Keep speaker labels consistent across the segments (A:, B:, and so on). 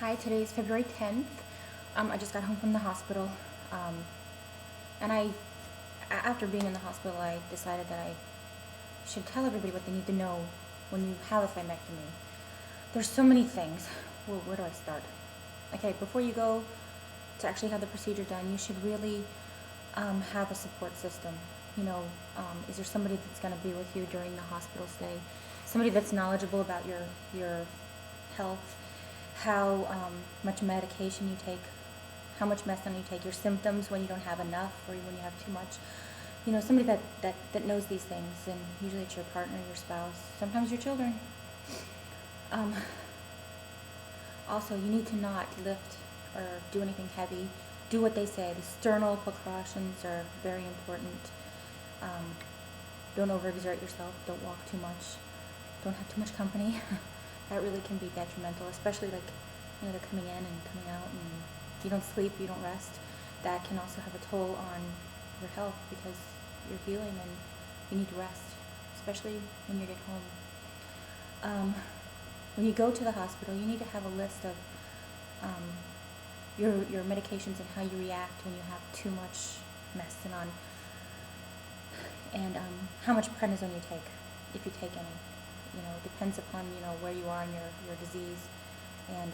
A: Hi, today is February 10th. I just got home from the hospital, and after being in the hospital, I decided that I should tell everybody what they need to know when you have a thymectomy. There's so many things. Well, where do I start? Okay, before you go to actually have the procedure done, you should really have a support system. Is there somebody that's going to be with you during the hospital stay? Somebody that's knowledgeable about your health, how much medication you take, how much medicine you take, your symptoms when you don't have enough or when you have too much. Somebody that knows these things, and usually it's your partner, your spouse, sometimes your children. Also, you need to not lift or do anything heavy. Do what they say. The sternal precautions are very important. Don't overexert yourself. Don't walk too much. Don't have too much company. That really can be detrimental, especially they're coming in and coming out, and you don't sleep, you don't rest. That can also have a toll on your health because you're healing and you need to rest, especially when you get home. When you go to the hospital, you need to have a list of your medications and how you react when you have too much medicine on, and how much prednisone you take, if you take any. It depends upon where you are in your disease and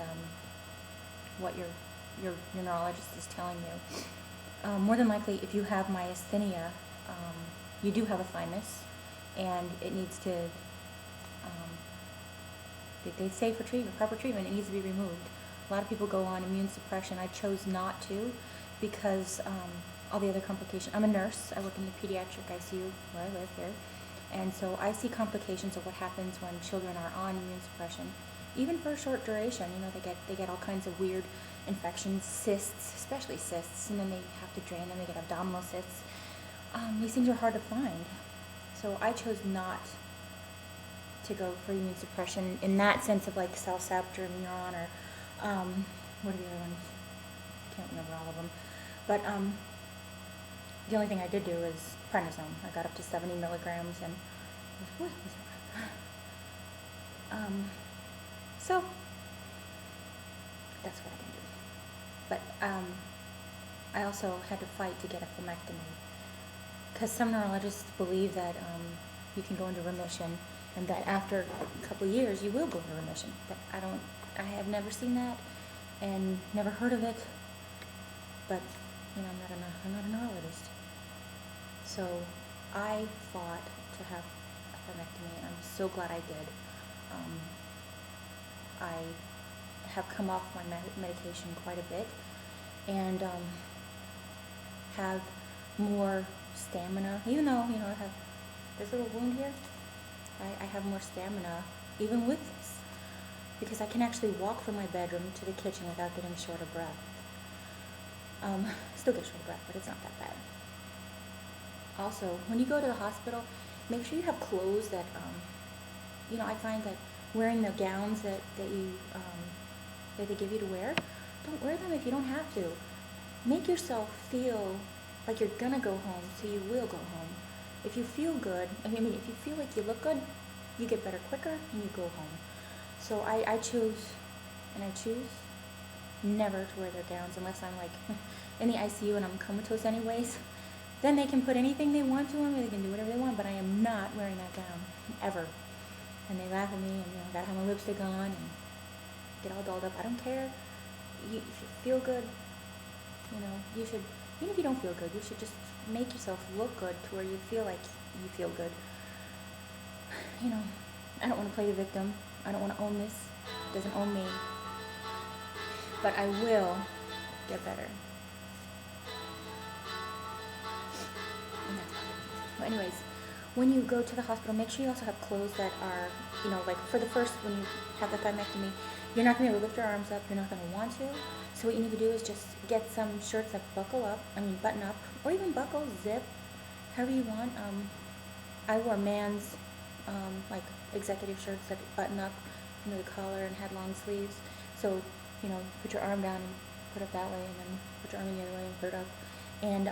A: what your neurologist is telling you. More than likely, if you have myasthenia, you do have a thymus, and it needs to. They say for proper treatment, it needs to be removed. A lot of people go on immune suppression. I chose not to because all the other complications. I'm a nurse. I work in the pediatric ICU where I live here. And so I see complications of what happens when children are on immune suppression, even for a short duration. They get all kinds of weird infections, cysts, especially cysts, and then they have to drain them. They get abdominal cysts. These things are hard to find. So I chose not to go for immune suppression in that sense of like Celseptor and Neuron, or what are the other ones? I can't remember all of them. But the only thing I did do is prednisone. I got up to 70 milligrams, and so that's what I can do. But I also had to fight to get a thymectomy because some neurologists believe that you can go into remission, and that after a couple of years you will go into remission. But I have never seen that and never heard of it. But I'm not a neurologist. So I fought to have a thymectomy, and I'm so glad I did. I have come off my medication quite a bit, and have more stamina. Even though I have this little wound here, I have more stamina even with this, because I can actually walk from my bedroom to the kitchen without getting short of breath. Still get short of breath, but it's not that bad. Also, when you go to the hospital, make sure you have clothes that, I find that wearing the gowns that they give you to wear, don't wear them if you don't have to. Make yourself feel like you're gonna go home, so you will go home. If you feel good, if you feel like you look good, you get better quicker and you go home. So I choose never to wear their gowns unless I'm like in the ICU and I'm comatose anyways. Then they can put anything they want to on me, they can do whatever they want, but I am not wearing that gown, ever. And they laugh at me, and I gotta have my lipstick on and get all dolled up. I don't care. If you feel good, you should, even if you don't feel good, you should just make yourself look good to where you feel like you feel good. I don't want to play the victim. I don't want to own this. It doesn't own me. But I will get better. Well, anyways, when you go to the hospital, make sure you also have clothes that are, like for the first, when you have the thymectomy, you're not going to be able to lift your arms up. You're not going to want to. So what you need to do is just get some shirts that button up, or even buckle, zip, however you want. I wore man's, executive shirts that button up, the collar and had long sleeves. So, put your arm down and put it that way, and then put your arm the other way and put it up. And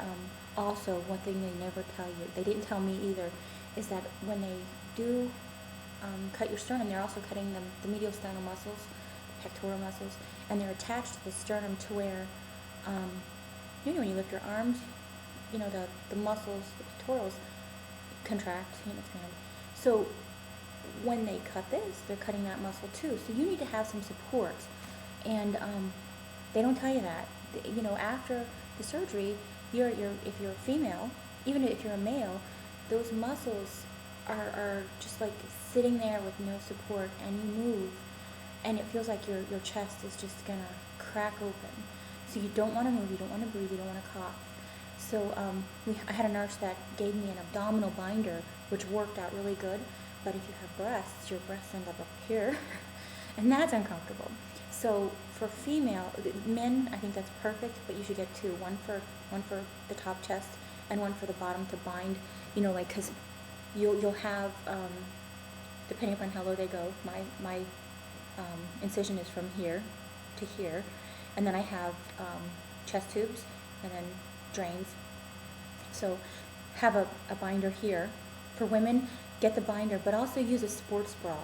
A: also, one thing they never tell you, they didn't tell me either, is that when they do cut your sternum, they're also cutting the medial sternal muscles, pectoral muscles, and they're attached to the sternum to where, when you lift your arms, the muscles, the pectorals, contract, expand. So when they cut this, they're cutting that muscle too. So you need to have some support, and they don't tell you that. After the surgery, if you're a female, even if you're a male, those muscles are just like sitting there with no support, and you move, and it feels like your chest is just gonna crack open. So you don't want to move, you don't want to breathe, you don't want to cough. So I had a nurse that gave me an abdominal binder, which worked out really good. But if you have breasts, your breasts end up here, and that's uncomfortable. So for men, I think that's perfect, but you should get two, one for the top chest and one for the bottom to bind, because you'll have, depending upon how low they go, my incision is from here to here, and then I have chest tubes and then drains. So have a binder here. For women, get the binder, but also use a sports bra,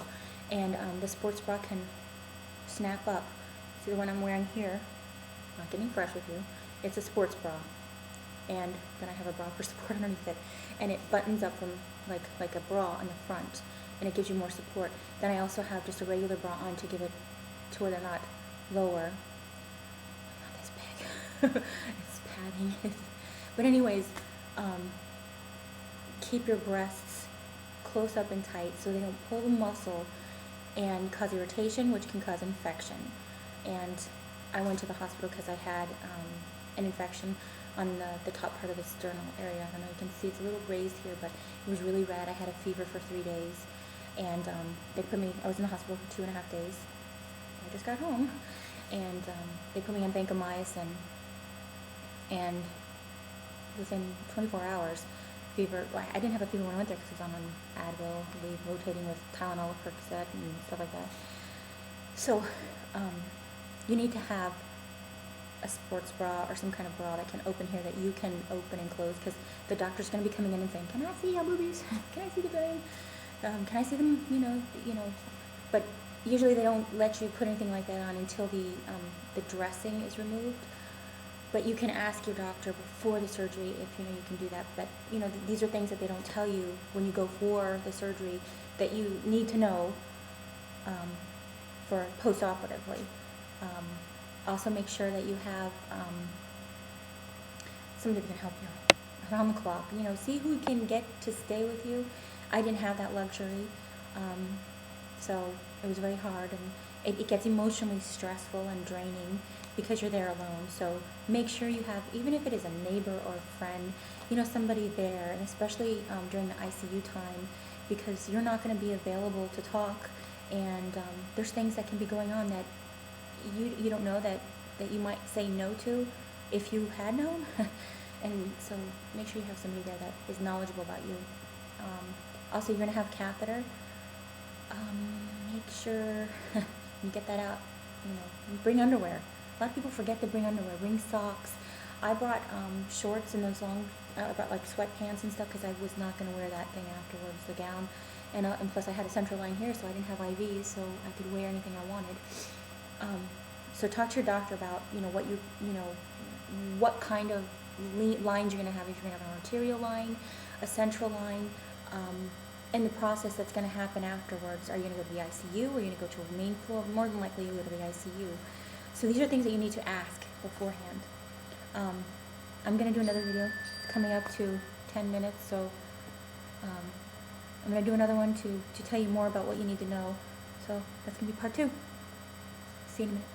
A: and the sports bra can snap up. See the one I'm wearing here, not getting fresh with you, it's a sports bra, and then I have a bra for support underneath it, and it buttons up from like a bra on the front, and it gives you more support. Then I also have just a regular bra on to give it to where they're not lower. Not this big. It's padding. But anyways, keep your breasts close up and tight so they don't pull the muscle and cause irritation, which can cause infection. And I went to the hospital because I had an infection on the top part of the sternal area. I don't know, you can see it's a little raised here, but it was really red. I had a fever for 3 days, and I was in the hospital for 2.5 days. I just got home, and they put me on vancomycin, and within 24 hours, fever. Well, I didn't have a fever when I went there because I was on Advil, rotating with Tylenol, Percocet, and stuff like that. So you need to have a sports bra or some kind of bra that can open here, that you can open and close, because the doctor's going to be coming in and saying, "Can I see your boobies? Can I see the vein? Can I see them?" But usually they don't let you put anything like that on until the dressing is removed. But you can ask your doctor before the surgery if you can do that. But these are things that they don't tell you when you go for the surgery that you need to know for post-operatively. Also, make sure that you have somebody that can help you around the clock. See who can get to stay with you. I didn't have that luxury, so it was very hard, and it gets emotionally stressful and draining because you're there alone. So make sure you have, even if it is a neighbor or a friend, somebody there, and especially during the ICU time, because you're not going to be available to talk, and there's things that can be going on that you don't know that you might say no to if you had known. And so make sure you have somebody there that is knowledgeable about you. Also, you're going to have catheter. Make sure you get that out. Bring underwear. A lot of people forget to bring underwear. Bring socks. I brought shorts and those long. I brought like sweatpants and stuff because I was not going to wear that thing afterwards, the gown. And plus I had a central line here, so I didn't have IVs, so I could wear anything I wanted. So talk to your doctor about what kind of lines you're going to have. If you're going to have an arterial line, a central line, and the process that's going to happen afterwards. Are you going to go to the ICU, or are you going to go to a main floor? More than likely you'll go to the ICU. So these are things that you need to ask beforehand. I'm going to do another video. It's coming up to 10 minutes, so I'm going to do another one to tell you more about what you need to know. So that's going to be part 2. See you in a minute.